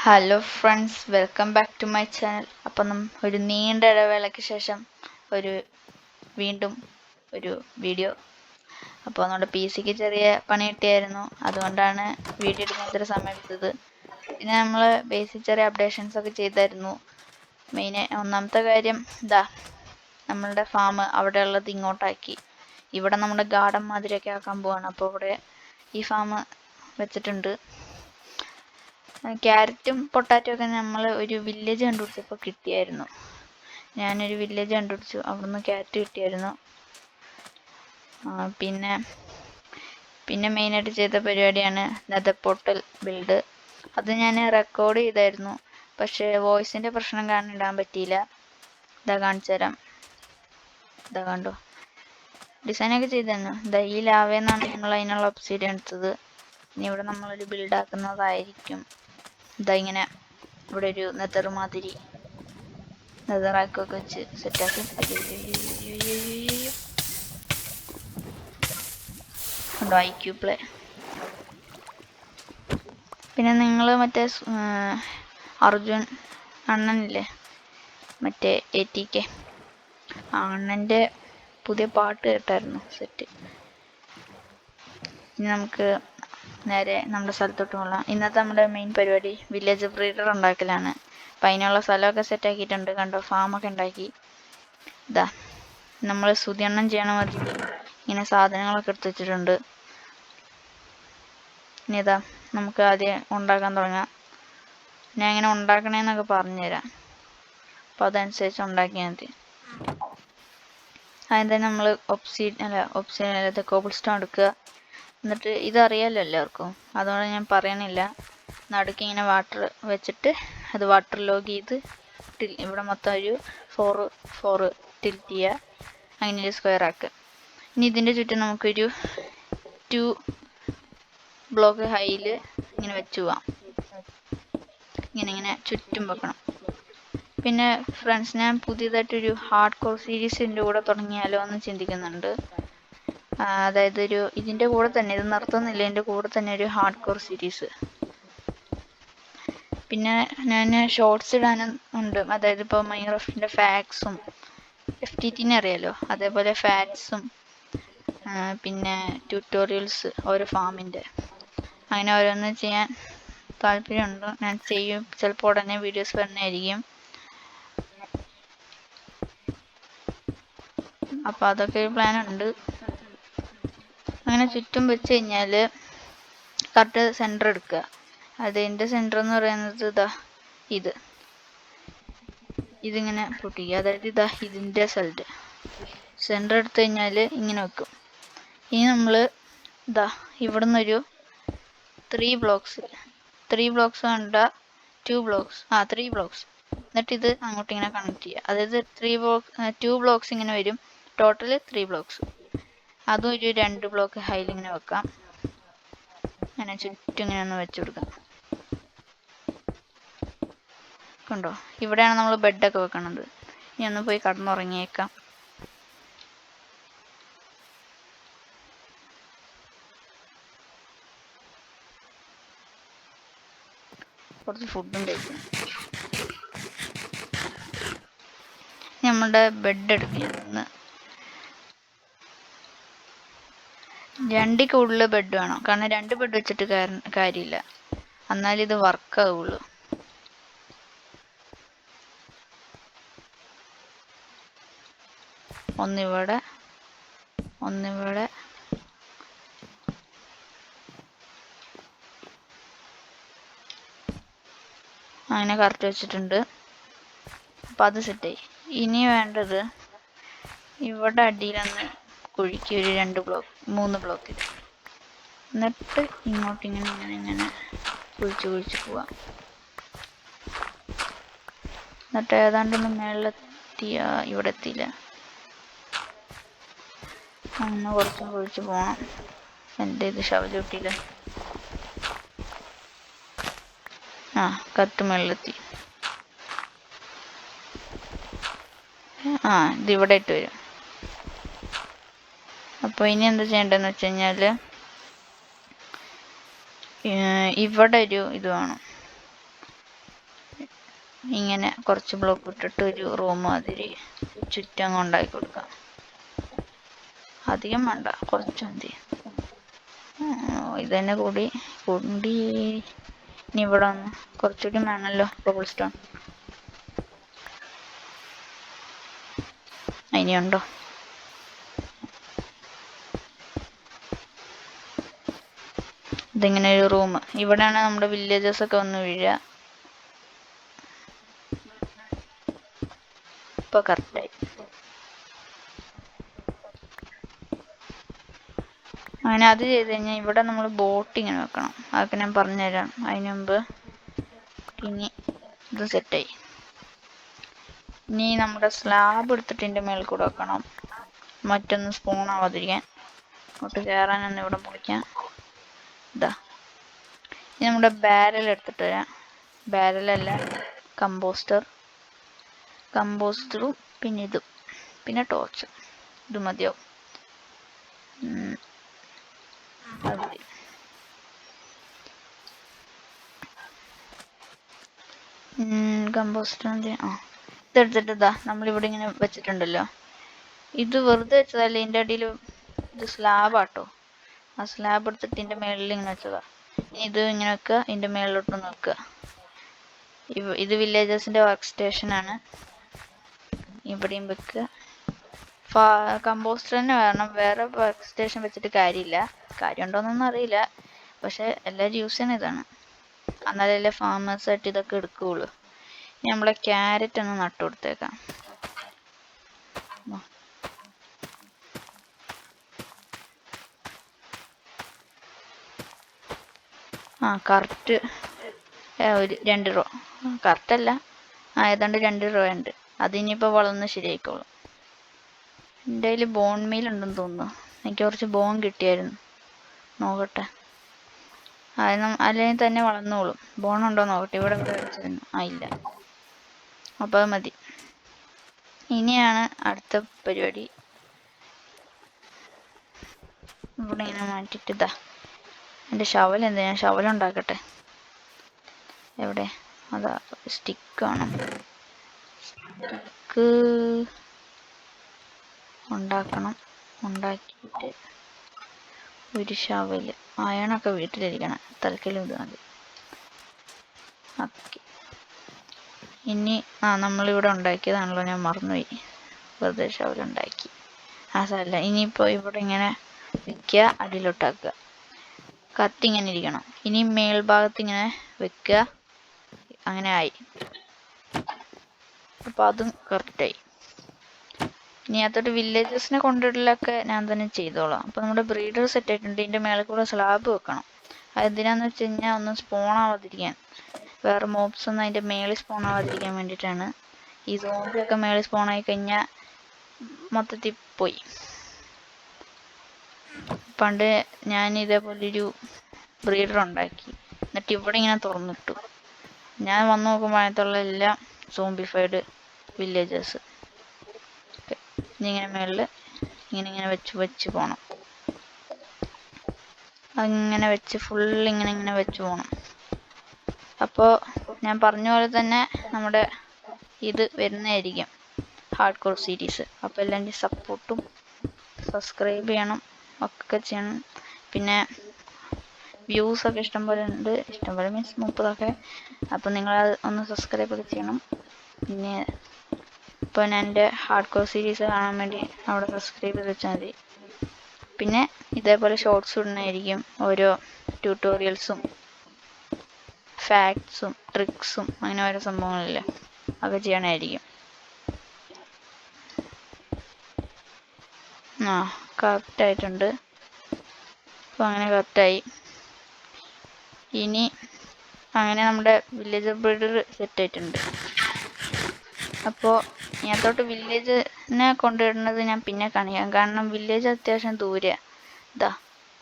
Hello friends, welcome back to my channel. അപ്പം ഒരു നീണ്ട ഇടവേളയ്ക്ക് ശേഷം വീണ്ടും ഒരു വീഡിയോ. അപ്പോൾ നമ്മുടെ PC-ക്ക് ചെറിയ പണി കിട്ടിയായിരുന്നു, അതുകൊണ്ടാണ് വീഡിയോ എടുക്കാൻ ഇത്ര സമയം എടുത്തത്. പിന്നെ നമ്മൾ ബേസിക് ചെറിയ അപ്ഡേഷൻസ് ഒക്കെ ചെയ്തായിരുന്നു. ഒന്നാമത്തെ കാര്യം നമ്മളുടെ ഫാം അവിടെ ഉള്ളത് ഇങ്ങോട്ടാക്കി. ഇവിടെ നമ്മുടെ ഗാർഡൻ മാതിരിയൊക്കെ ആക്കാൻ പോവാണ്. അപ്പോൾ ഇവിടെ ഈ ഫാം വെച്ചിട്ടുണ്ട്. ക്യാരറ്റും പൊട്ടാറ്റോ ഒക്കെ നമ്മൾ ഒരു വില്ലേജ് കണ്ടുപിടിച്ചപ്പോൾ കിട്ടിയായിരുന്നു. ഞാനൊരു വില്ലേജ് കണ്ടുപിടിച്ചു, അവിടുന്ന് ക്യാരറ്റ് കിട്ടിയായിരുന്നു. പിന്നെ മെയിനായിട്ട് ചെയ്ത പരിപാടിയാണ് നെതർ പോർട്ടൽ ബിൽഡ്. അത് ഞാൻ റെക്കോർഡ് ചെയ്തായിരുന്നു, പക്ഷേ വോയിസിൻ്റെ പ്രശ്നം കാരണം ഇടാൻ പറ്റിയില്ല. കാണിച്ചു തരാം. കണ്ടോ, ഡിസൈനൊക്കെ ചെയ്തായിരുന്നു. ഈ ലാവേന്നാണ് നമ്മൾ അതിനുള്ള ഒബ്സിഡിയൻ എടുത്തത്. ഇനി ഇവിടെ നമ്മളൊരു ബിൽഡാക്കുന്നതായിരിക്കും. ഇങ്ങനെ ഇവിടെ ഒരു നെതർ മാതിരി നെതറാക്കൊക്കെ വെച്ച് സെറ്റാക്കി. ഉണ്ടോ IQ പ്ലേ. പിന്നെ നിങ്ങൾ മറ്റേ അർജുൻ അണ്ണനില്ലേ, മറ്റേ ATK അണ്ണൻ്റെ പുതിയ പാട്ട് കേട്ടായിരുന്നു. സെറ്റ്. ഇനി നമുക്ക് നേരെ നമ്മുടെ സ്ഥലത്തോട്ട് പോകാം. ഇന്നത്തെ നമ്മുടെ മെയിൻ പരിപാടി വില്ലേജ് ബ്രീഡർ ഉണ്ടാക്കലാണ്. അപ്പം അതിനുള്ള സ്ഥലമൊക്കെ സെറ്റാക്കിയിട്ടുണ്ട്. കണ്ടോ, ഫാമൊക്കെ ഉണ്ടാക്കി. നമ്മൾ സുതിയണ്ണം ചെയ്യണ മതി ഇങ്ങനെ സാധനങ്ങളൊക്കെ എടുത്ത് വെച്ചിട്ടുണ്ട്. ഇനി നമുക്ക് ആദ്യം ഉണ്ടാക്കാൻ തുടങ്ങാം. ഞാൻ എങ്ങനെ ഉണ്ടാക്കണേന്നൊക്കെ പറഞ്ഞുതരാം. അപ്പം അതനുസരിച്ച് ഉണ്ടാക്കിയാൽ മതി. ആദ്യം തന്നെ നമ്മൾ ഒബ്സിഡിയൻ കോബിൾ സ്റ്റോൺ എടുക്കുക. എന്നിട്ട് ഇതറിയാമല്ലോ എല്ലാവർക്കും, അതുകൊണ്ട് ഞാൻ പറയണില്ല. നടുക്ക് ഇങ്ങനെ വാട്ടർ വെച്ചിട്ട് അത് വാട്ടർ ലോഗ് ചെയ്ത് ഇവിടെ മൊത്തം ഒരു 4 ടിൽറ്റ് ചെയ്യുക. അങ്ങനെ ഒരു സ്ക്വയർ ആക്കുക. ഇനി ഇതിൻ്റെ ചുറ്റും നമുക്കൊരു 2 ബ്ലോക്ക് ഹൈയിൽ ഇങ്ങനെ വെച്ച് പോവാം. ഇങ്ങനെ ചുറ്റും വെക്കണം. പിന്നെ ഫ്രണ്ട്സ്, ഞാൻ പുതിയതായിട്ടൊരു ഹാർഡ് കോർ സീരീസിൻ്റെ കൂടെ തുടങ്ങിയാലോ എന്ന് ചിന്തിക്കുന്നുണ്ട്. അതായത് ഇതിൻ്റെ കൂടെ തന്നെ, ഇത് നിർത്തുന്നില്ല, ഇതിൻ്റെ കൂടെ തന്നെ ഒരു ഹാർഡ് കോർ സീരീസ്. പിന്നെ ഞാൻ ഷോർട്സ് ഇടാനും ഉണ്ട്. അതായത് ഇപ്പോൾ മൈൻക്രാഫ്റ്റിൻ്റെ ഫാക്ട്സും, FTTനെ അറിയാലോ, അതേപോലെ ഫാക്ട്സും പിന്നെ ട്യൂട്ടോറിയൽസ് ഓരോ ഫാമിൻ്റെ, അങ്ങനെ ഓരോന്ന് ചെയ്യാൻ താല്പര്യമുണ്ട്. ഞാൻ ചെയ്യും. ചിലപ്പോൾ ഉടനെ വീഡിയോസ് വരുന്നതായിരിക്കും. അപ്പോൾ അതൊക്കെ ഒരു പ്ലാനുണ്ട്. അങ്ങനെ ചുറ്റും വെച്ച് കഴിഞ്ഞാൽ കറക്റ്റ് സെൻറ്റർ എടുക്കുക. അതിൻ്റെ സെൻറ്റർ എന്ന് പറയുന്നത് ഇതിങ്ങനെ പൊട്ടിക്കുക. അതായത് ഇതിൻ്റെ സ്ഥലത്ത് സെൻറ്റർ എടുത്തു കഴിഞ്ഞാൽ ഇങ്ങനെ വെക്കും. ഇനി നമ്മൾ ഇവിടെ നിന്നൊരു 3 ബ്ലോക്സ് കണ്ട 2 ബ്ലോക്സ് 3 ബ്ലോക്സ്, എന്നിട്ട് ഇത് അങ്ങോട്ട് ഇങ്ങനെ കണക്ട് ചെയ്യുക. അതായത് 2 ബ്ലോക്സ് ഇങ്ങനെ വരും. Total 3 blocks. അതും ഒരു 2 ബ്ലോക്ക് ഹൈയിൽ ഇങ്ങനെ വെക്കാം. അങ്ങനെ ചുറ്റും ഇങ്ങനെ ഒന്ന് വെച്ച് കൊടുക്കാം. കണ്ടോ, ഇവിടെയാണ് നമ്മൾ ബെഡൊക്കെ വെക്കണത്. ഇനി ഒന്ന് പോയി കടന്നുറങ്ങിയേക്കാം. കുറച്ച് ഫുഡും കഴിക്കണം. നമ്മുടെ ബെഡ് എടുക്കുന്ന 2 കൂടുതൽ ബെഡ് വേണം. കാരണം 2 ബെഡ് വെച്ചിട്ട് കാര്യമില്ല, എന്നാലും ഇത് വർക്കാവുള്ളൂ. ഒന്നിവിടെ അങ്ങനെ കറക്റ്റ് വെച്ചിട്ടുണ്ട്. അപ്പം അത് സെറ്റായി. ഇനി വേണ്ടത് ഇവിടെ അടിയിലൊന്ന് കുഴിക്ക് ഒരു 3 ബ്ലോക്ക്, എന്നിട്ട് ഇങ്ങോട്ട് ഇങ്ങനെ കുഴിച്ച് പോവാം. എന്നിട്ട് ഏതാണ്ടൊന്ന് മേളിലെത്തിയ, ഇവിടെ എത്തിയില്ല, അങ്ങനെ കുറച്ച് കുഴിച്ച് പോകണം. എൻ്റെ ഇത് ശവചൂട്ടിയില്ല. കറക്റ്റ് മേളിലെത്തി. ഇതിവിടെ ഇട്ട് വരും. അപ്പോൾ ഇനി എന്താ ചെയ്യേണ്ടതെന്ന് വെച്ച് കഴിഞ്ഞാൽ ഇവിടെ ഒരു ഇത് വേണം. ഇങ്ങനെ കുറച്ച് ബ്ലോക്ക് ഇട്ടിട്ട് ഒരു റൂം മാതിരി ചുറ്റങ്ങ് ഉണ്ടാക്കി കൊടുക്കാം. അധികം വേണ്ട, കുറച്ച് മതി. ഇതന്നെ കൂടി ഇനി ഇവിടെ ഒന്ന് കുറച്ചുകൂടി വേണമല്ലോ കോബിൾ സ്റ്റോൺ. ഇനിയുണ്ടോ? ഇതിങ്ങനെ ഒരു റൂം. ഇവിടെയാണ് നമ്മുടെ വില്ലേജസ് ഒക്കെ വന്ന് വീഴുക. ഇപ്പൊ കറക്റ്റായി. അങ്ങനെ അത് ചെയ്ത് കഴിഞ്ഞാൽ ഇവിടെ നമ്മൾ ബോട്ട് ഇങ്ങനെ വെക്കണം. അതൊക്കെ ഞാൻ പറഞ്ഞുതരാം. അതിന് മുമ്പ് ഇനി ഇത് സെറ്റായി. ഇനി നമ്മുടെ സ്ലാബ് എടുത്തിട്ട് ഇതിൻ്റെ മേളിൽ കൂടെ വെക്കണം. മറ്റൊന്ന് സ്പൂൺ ആവാതിരിക്കാൻ. അങ്ങോട്ട് കയറാനൊന്ന് ഇവിടെ മുറിക്കാം. ഇതാ, ഇനി നമ്മുടെ ബാരൽ എടുത്തിട്ട് വരാം. ബാരലല്ല, കമ്പോസ്റ്ററും പിന്നെ ഇതും പിന്നെ ടോർച്ച്. ഇത് മതിയാവും. കമ്പോസ്റ്റർ ഇതെടുത്തിട്ട് ഇതാ നമ്മളിവിടെ ഇങ്ങനെ വെച്ചിട്ടുണ്ടല്ലോ. ഇത് വെറുതെ വെച്ചതല്ല, ഇതിൻ്റെ അടിയിൽ ഇത് സ്ലാബാട്ടോ. ആ സ്ലാബ് എടുത്തിട്ട് ഇതിൻ്റെ മേളിൽ ഇങ്ങനെ വെച്ചതാ. ഇത് ഇങ്ങനെ വെക്കുക, ഇതിൻ്റെ മേളിലോട്ടൊന്ന് വെക്കുക. ഇത് വില്ലേജസിൻ്റെ വർക്ക് സ്റ്റേഷനാണ്. ഇവിടെയും വെക്കുക. കമ്പോസ്റ്റർ തന്നെ വേണം, വേറെ വർക്ക് സ്റ്റേഷൻ വെച്ചിട്ട് കാര്യമില്ല. കാര്യമുണ്ടോയെന്നൊന്നും അറിയില്ല, പക്ഷെ എല്ലാവരും യൂസ് ചെയ്യുന്ന ഇതാണ്. എന്നാലല്ലേ ഫാമേഴ്സായിട്ട് ഇതൊക്കെ എടുക്കുകയുള്ളൂ. ഇനി നമ്മളെ ക്യാരറ്റ് ഒന്ന് നട്ടു കൊടുത്തേക്കാം. കറക്റ്റ് ഒരു 2 റോ, കറക്റ്റല്ല, ഏതാണ്ട് 2 റോ ഉണ്ട്. അതിനിപ്പോൾ വളർന്ന് ശരിയായിക്കോളും. എൻ്റെ കയ്യിൽ ബോൺ മീൽ ഉണ്ടെന്ന് തോന്നുന്നു. എനിക്ക് കുറച്ച് ബോൺ കിട്ടിയായിരുന്നു, നോക്കട്ടെ. അല്ലെങ്കിൽ തന്നെ വളർന്നോളും. ബോണുണ്ടോ നോക്കട്ടെ. ഇവിടെ വെച്ചിരുന്നു. ഇല്ല. അപ്പോൾ അത് മതി. ഇനിയാണ് അടുത്ത പരിപാടി. ഇവിടെ ഇങ്ങനെ മാറ്റിയിട്ട് ഇതാ എൻ്റെ ഷവൽ. എന്താ, ഞാൻ ഷവലുണ്ടാക്കട്ടെ. എവിടെ? അതാ സ്റ്റിക്കാണ്. സ്റ്റിക്ക് ഉണ്ടാക്കണം. ഉണ്ടാക്കിയിട്ട് ഒരു ഷവല്. അയണൊക്കെ വീട്ടിലിരിക്കണം, തൽക്കാലം ഇത് മതി. ഓക്കെ. ഇനി നമ്മളിവിടെ ഉണ്ടാക്കിയതാണല്ലോ, ഞാൻ മറന്നുപോയി. വെറുതെ ഷവലുണ്ടാക്കി. സാരമില്ല. ഇനിയിപ്പോൾ ഇവിടെ ഇങ്ങനെ വെക്കുക, അടിയിലോട്ടാക്കുക. കത്തി ഇങ്ങനെ ഇരിക്കണം. ഇനി മേൽഭാഗത്ത് ഇങ്ങനെ വെക്കുക. അങ്ങനെ ആയി. അപ്പോൾ അതും കറക്റ്റായി. ഇനി അതൊരു വില്ലേജസിനെ കൊണ്ടിടലൊക്കെ ഞാൻ തന്നെ ചെയ്തോളാം. അപ്പോൾ നമ്മുടെ ബ്രീഡർ സെറ്റ് ആയിട്ടുണ്ട്. ഇതിൻ്റെ മേലെ കൂടെ സ്ലാബ് വെക്കണം. അതെന്തിനാന്ന് വെച്ച് കഴിഞ്ഞാൽ ഒന്നും സ്പോൺ ആവാതിരിക്കാൻ, വേറെ മോബ്സ് ഒന്നും അതിൻ്റെ മേളിൽ സ്പോൺ ആവാതിരിക്കാൻ വേണ്ടിയിട്ടാണ്. ഈ സോംബിയൊക്കെ മേളിൽ സ്പോൺ ആയി കഴിഞ്ഞാൽ മൊത്തത്തിൽ പോയി. പണ്ട് ഞാൻ ഇതേപോലൊരു ബ്രീഡർ ഉണ്ടാക്കി, എന്നിട്ട് ഇവിടെ ഇങ്ങനെ തുറന്നിട്ടു. ഞാൻ വന്ന് നോക്കുമ്പോൾ അതിനകത്തുള്ള എല്ലാം സോംബിഫൈഡ് വില്ലേജസ്. ഇങ്ങനെ മേളിൽ ഇങ്ങനെ വെച്ച് പോകണം. അങ്ങനെ വെച്ച് ഇങ്ങനെ വെച്ച് പോകണം. അപ്പോൾ ഞാൻ പറഞ്ഞ പോലെ തന്നെ നമ്മുടെ ഇത് വരുന്നതായിരിക്കും, ഹാർഡ് കോർ സീരീസ്. അപ്പോൾ എല്ലാവരും സപ്പോർട്ടും സബ്സ്ക്രൈബ് ചെയ്യണം, ഒക്കെ ചെയ്യണം. പിന്നെ വ്യൂസൊക്കെ ഇഷ്ടംപോലെ ഉണ്ട്. ഇഷ്ടംപോലെ മീൻസ് 30ഒക്കെ. അപ്പോൾ നിങ്ങളത് ഒന്ന് സബ്സ്ക്രൈബ് ഒക്കെ ചെയ്യണം. പിന്നെ ഇപ്പോൾ ഞാൻ എൻ്റെ ഹാർഡ് കോർ സീരീസ് കാണാൻ വേണ്ടി അവിടെ സബ്സ്ക്രൈബ് ചെയ്ത് വെച്ചാൽ മതി. പിന്നെ ഇതേപോലെ ഷോർട്സ് ഇടുന്നതായിരിക്കും, ഓരോ ട്യൂട്ടോറിയൽസും ഫാക്ട്സും ട്രിക്സും അങ്ങനെ ഓരോ സംഭവങ്ങളില്ലേ, അതൊക്കെ ചെയ്യണമായിരിക്കും. കറക്റ്റായിട്ടുണ്ട്. അപ്പോൾ അങ്ങനെ കറക്റ്റായി. ഇനി അങ്ങനെ നമ്മുടെ വില്ലേജർ ബ്രീഡർ സെറ്റ് ആയിട്ടുണ്ട്. അപ്പോൾ ഇതിനകത്തോട്ട് വില്ലേജിനെ കൊണ്ടുവരുന്നത് ഞാൻ പിന്നെ കാണിക്കാം. കാരണം വില്ലേജ് അത്യാവശ്യം ദൂരെയാണ്. ഇതാ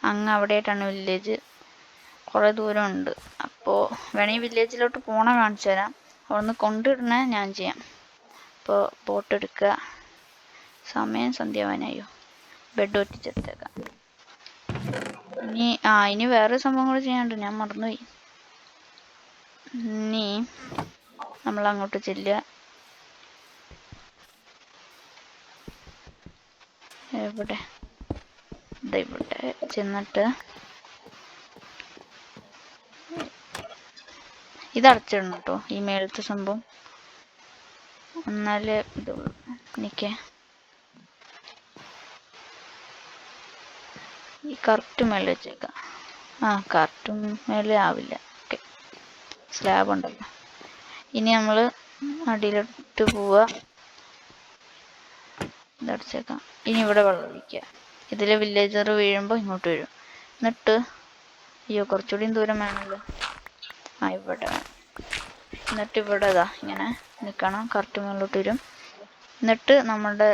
അങ്ങ് അവിടെയായിട്ടാണ് വില്ലേജ്, കുറേ ദൂരമുണ്ട്. അപ്പോൾ വേണമെങ്കിൽ വില്ലേജിലോട്ട് പോണ കാണിച്ചു തരാം. അവിടെ നിന്ന് കൊണ്ടുവരണേ ഞാൻ ചെയ്യാം. അപ്പോൾ ബോട്ട് എടുക്കുക. സമയം സന്ധ്യാവാനായോ? ബെഡ് ഒറ്റിച്ചെടുത്തേക്കാം. ഇനി വേറെ സംഭവം കൂടെ ചെയ്യാനുണ്ട്, ഞാൻ മറന്നുപോയി. ഇനി നമ്മൾ അങ്ങോട്ട് ചെല്ലുക. ഇവിടെ ഇവിടെ ചെന്നിട്ട് ഇത് അടച്ചിടണം കേട്ടോ, ഈ മേളത്തെ സംഭവം. എന്നാലേ ഇതുള്ളൂ. എനിക്ക് ഈ കറക്റ്റ് മേളിൽ വെച്ചേക്കാം. കറക്റ്റ് മേളിൽ ആവില്ല. ഓക്കെ, സ്ലാബ് ഉണ്ടല്ലോ. ഇനി നമ്മൾ അടിയിലോട്ട് പോവുക. ഇതടച്ചേക്കാം. ഇനി ഇവിടെ വെള്ളം ഒഴിക്കുക. ഇതിൽ വില്ലേജർ വീഴുമ്പോൾ ഇങ്ങോട്ട് വരും. എന്നിട്ട് അയ്യോ കുറച്ചുകൂടി ദൂരം വേണമല്ലോ. ഇവിടെ വേണം. എന്നിട്ട് ഇവിടെ ഇതാ ഇങ്ങനെ നിൽക്കണം. കറക്റ്റ് മുകളിലോട്ട് വരും. എന്നിട്ട് നമ്മുടെ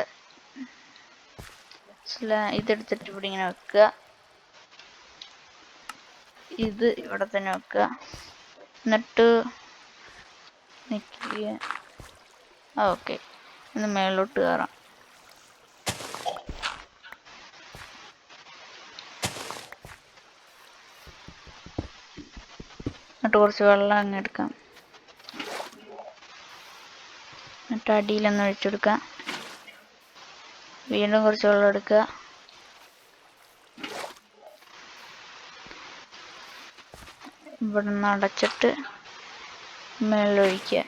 ഇതെടുത്തിട്ട് ഇവിടെ ഇങ്ങനെ വെക്കുക. ഇത് ഇവിടെ തന്നെ വെക്കുക. എന്നിട്ട് നിൽക്കുക. ഓക്കെ, ഇന്ന് മേളിലോട്ട് കയറാം. എന്നിട്ട് കുറച്ച് വെള്ളം അങ്ങ് എടുക്കാം. എന്നിട്ട് അടിയിലൊന്ന് ഒഴിച്ചെടുക്കാം. വീണ്ടും കുറച്ച് വെള്ളം എടുക്കുക. ഇവിടെ നിന്ന് അടച്ചിട്ട് മേളിലൊഴിക്കുക.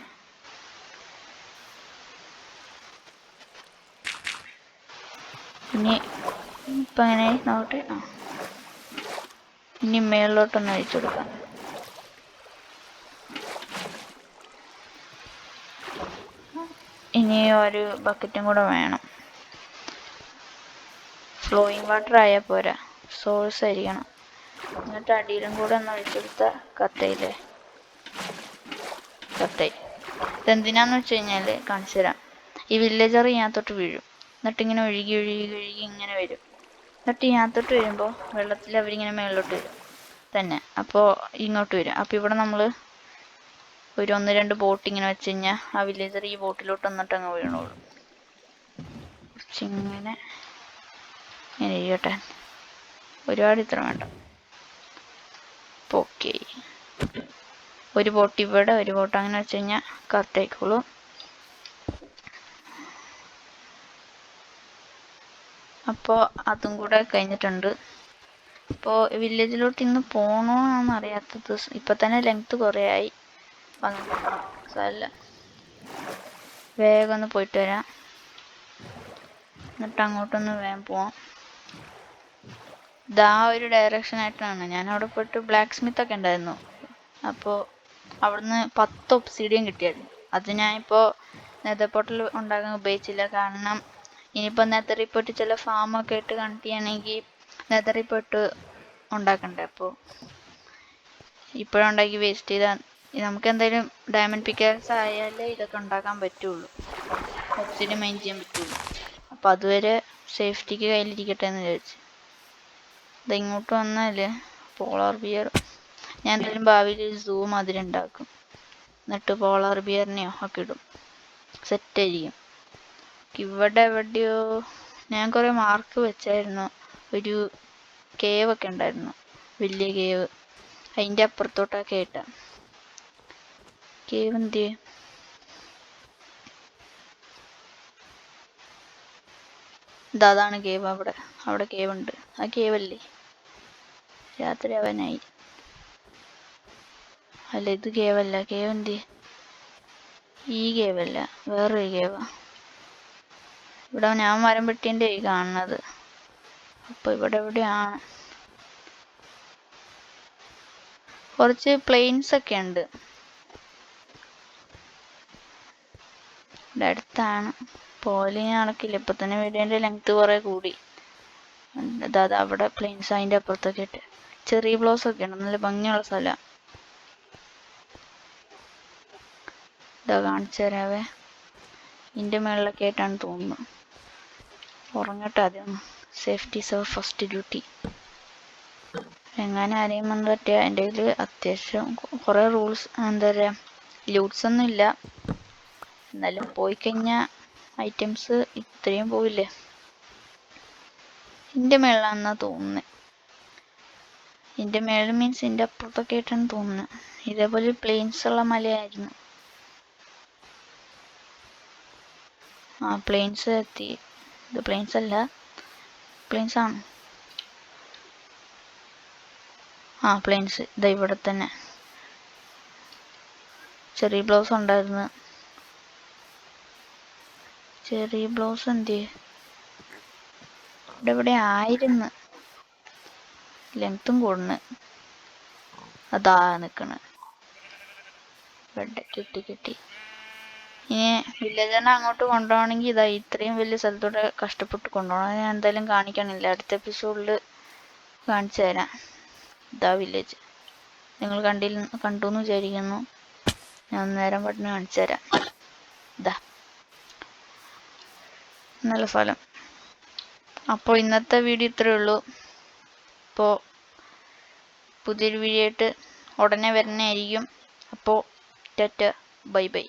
ഇനി ഇപ്പം അങ്ങനെ നോക്കട്ടെ. ഇനി മേളിലോട്ടൊന്ന് ഒഴിച്ചു കൊടുക്കാം. ഇനി ഒരു ബക്കറ്റും കൂടെ വേണം. ഫ്ലോയിങ് വാട്ടർ ആയാൽ പോരാ, സോഴ്സ് ആയിരിക്കണം. എന്നിട്ട് അടിയിലും കൂടെ ഒന്ന് ഒഴിച്ചെടുത്ത കത്തയില്ലേ, കത്തയി. ഇതെന്തിനാന്ന് വെച്ച് കഴിഞ്ഞാൽ കാണിച്ചു തരാം. ഈ വില്ലേജർ ഇതിനകത്തോട്ട് വീഴും. എന്നിട്ട് ഇങ്ങനെ ഒഴുകി ഒഴുകി ഒഴുകി ഇങ്ങനെ വരും. എന്നിട്ട് ഇതിനകത്തോട്ട് വരുമ്പോൾ വെള്ളത്തിൽ അവരിങ്ങനെ മേളിലോട്ട് വരും തന്നെ. അപ്പോൾ ഇങ്ങോട്ട് വരും. അപ്പോൾ ഇവിടെ നമ്മൾ ഒരു 1-2 ബോട്ട് ഇങ്ങനെ വെച്ച് കഴിഞ്ഞാൽ ആ വില്ലേജർ ഈ ബോട്ടിലോട്ട് വന്നിട്ട് അങ്ങ് വീണോളും. കുറച്ചിങ്ങനെ ഇങ്ങനെ ഇരിക്കട്ടെ, ഒരുപാട് ഇത്ര വേണ്ട. ഓക്കെ, ഒരു ബോട്ട് ഇവിടെ, ഒരു ബോട്ട് അങ്ങനെ വെച്ച് കഴിഞ്ഞാൽ കറക്റ്റ് ആയിക്കോളും. അപ്പോൾ അതും കൂടെ കഴിഞ്ഞിട്ടുണ്ട്. അപ്പോൾ വില്ലേജിലോട്ട് ഇന്ന് പോകണമെന്നാണ് അറിയാത്തത്. ഇപ്പം തന്നെ ലെങ്ത്ത് കുറേ ആയി. സാരമില്ല, വേഗം ഒന്ന് പോയിട്ട് വരാം. എന്നിട്ട് അങ്ങോട്ടൊന്ന് വേഗം പോവാം. ഇതാ ഒരു ഡയറക്ഷൻ ആയിട്ടാണ്. ഞാൻ അവിടെ പോയിട്ട് ബ്ലാക്ക് സ്മിത്ത് ഒക്കെ ഉണ്ടായിരുന്നു. അപ്പോൾ അവിടുന്ന് 10 ഒബ്സിഡിയൻ കിട്ടിയായിരുന്നു. അത് ഞാനിപ്പോൾ നെതർ പോർട്ടൽ ഉണ്ടാക്കാൻ ഉപയോഗിച്ചില്ല. കാരണം ഇനിയിപ്പോൾ നെതറിൽ പോയിട്ട് ചില ഫാമൊക്കെ ആയിട്ട് കണക്ട് ചെയ്യണമെങ്കിൽ നെതറിൽ പോയിട്ട് ഉണ്ടാക്കണ്ടേ. അപ്പോൾ ഇപ്പോഴുണ്ടാക്കി വേസ്റ്റ് ചെയ്താൽ നമുക്ക് എന്തായാലും ഡയമണ്ട് പിക്കാക്സ് ആയാലേ ഇതൊക്കെ ഉണ്ടാക്കാൻ പറ്റുള്ളൂ, ഒബ്സിഡിയൻ മൈൻ ചെയ്യാൻ പറ്റുള്ളൂ. അപ്പോൾ അതുവരെ സേഫ്റ്റിക്ക് കയ്യിലിരിക്കട്ടെ എന്ന് വിചാരിച്ചു. ഇതിങ്ങോട്ട് വന്നാൽ പോളാർ ബിയർ ഞാൻ എന്തായാലും ഭാവിയിൽ സൂം അതിലുണ്ടാക്കും. എന്നിട്ട് പോളാർ ബിയറിനെയോ ഒക്കെ ഇടും. സെറ്റായിരിക്കും. ഇവിടെ എവിടെയോ ഞാൻ കുറേ മാർക്ക് വെച്ചായിരുന്നു. ഒരു കേവ് ഒക്കെ ഉണ്ടായിരുന്നു, വലിയ കേവ്. അതിൻ്റെ അപ്പുറത്തോട്ടൊക്കെ ആയിട്ടാ കേവ്. എന്ത് അതാണ് കേവ്. അവിടെ കേവ് ഉണ്ട്. ആ കേവല്ലേ, രാത്രി ആവാനായി. അല്ല, ഇത് കേവല്ല. കേവ് എന്ത്, ഈ കേവല്ല, വേറൊരു കേവാ. ഇവിടെ ഞാൻ മരം വെട്ടിൻ്റെ കാണുന്നത്. അപ്പോൾ ഇവിടെ എവിടെയാണ് കുറച്ച് പ്ലെയിൻസ് ഒക്കെ ഉണ്ട്. ഇവിടെ അടുത്താണ്. പോലെ നടക്കില്ല. ഇപ്പം തന്നെ വീടിൻ്റെ ലെങ്ത്ത് കുറേ കൂടി. അതായത് അവിടെ പ്ലെയിൻസ്, അതിൻ്റെ അപ്പുറത്തൊക്കെ ഇട്ട് ചെറിയ ബ്ലോസ് ഒക്കെ ഉണ്ട്. നല്ല ഭംഗിയുള്ള സ്ഥലമാണ്. ഇതാ കാണിച്ചു തരാവേ. ഇതിൻ്റെ മുകളിലൊക്കെ ആയിട്ടാണ് തോന്നുന്നു. ഉറങ്ങട്ടെ ആദ്യം. Safety is our first duty. എങ്ങനെ ആരെയും വന്ന് പറ്റിയ എൻ്റെ കയ്യിൽ അത്യാവശ്യം കുറേ റൂൾസ്, എന്താ പറയുക, ലൂട്ട്സ് ഒന്നും ഇല്ല. എന്നാലും പോയി കഴിഞ്ഞാൽ ഐറ്റംസ് ഇത്രയും പോവില്ലേ. ഇതിൻ്റെ മേളിലാണെന്നാണ് തോന്നുന്നത്. ഇതിൻ്റെ മേളിൽ മീൻസ് ഇതിൻ്റെ അപ്പുറത്തൊക്കെ ആയിട്ടാണ് തോന്നുന്നത്. ഇതേപോലെ പ്ലെയിൻസ് ഉള്ള മലയായിരുന്നു. ആ പ്ലെയിൻസ് എത്തി. ഇത് പ്ലെയിൻസ് അല്ല, പ്ലെയിൻസ് ആണ്. ആ പ്ലെയിൻസ് ഇതാ ഇവിടെ തന്നെ. ചെറി ബ്ലൗസ് ഉണ്ടായിരുന്നു. ചെറി ബ്ലൗസ് എന്ത് ഇവിടെ ഇവിടെ ആയിരുന്നു. ലെങ്ത്തും കൂടുന്നു. അതാ നിക്കണ്. ഇവിടെ കിട്ടി. ഇനി വില്ലേജറിനെ അങ്ങോട്ട് കൊണ്ടുപോകണമെങ്കിൽ ഇതാ ഇത്രയും വലിയ സ്ഥലത്തൂടെ കഷ്ടപ്പെട്ട് കൊണ്ടുപോകണം. ഞാൻ എന്തായാലും കാണിക്കണില്ല, അടുത്ത എപ്പിസോഡിൽ കാണിച്ചു തരാം. ഇതാ വില്ലേജ്. നിങ്ങൾ കണ്ടു എന്ന് വിചാരിക്കുന്നു. ഞാൻ നേരം പെട്ടെന്ന് കാണിച്ചു തരാം. ഇതാ നല്ല സ്ഥലം. അപ്പോൾ ഇന്നത്തെ വീഡിയോ ഇത്രയേ ഉള്ളൂ. അപ്പോൾ പുതിയൊരു വീഡിയോ ആയിട്ട് ഉടനെ വരുന്നതായിരിക്കും. അപ്പോൾ ടാറ്റ, ബൈ ബൈ.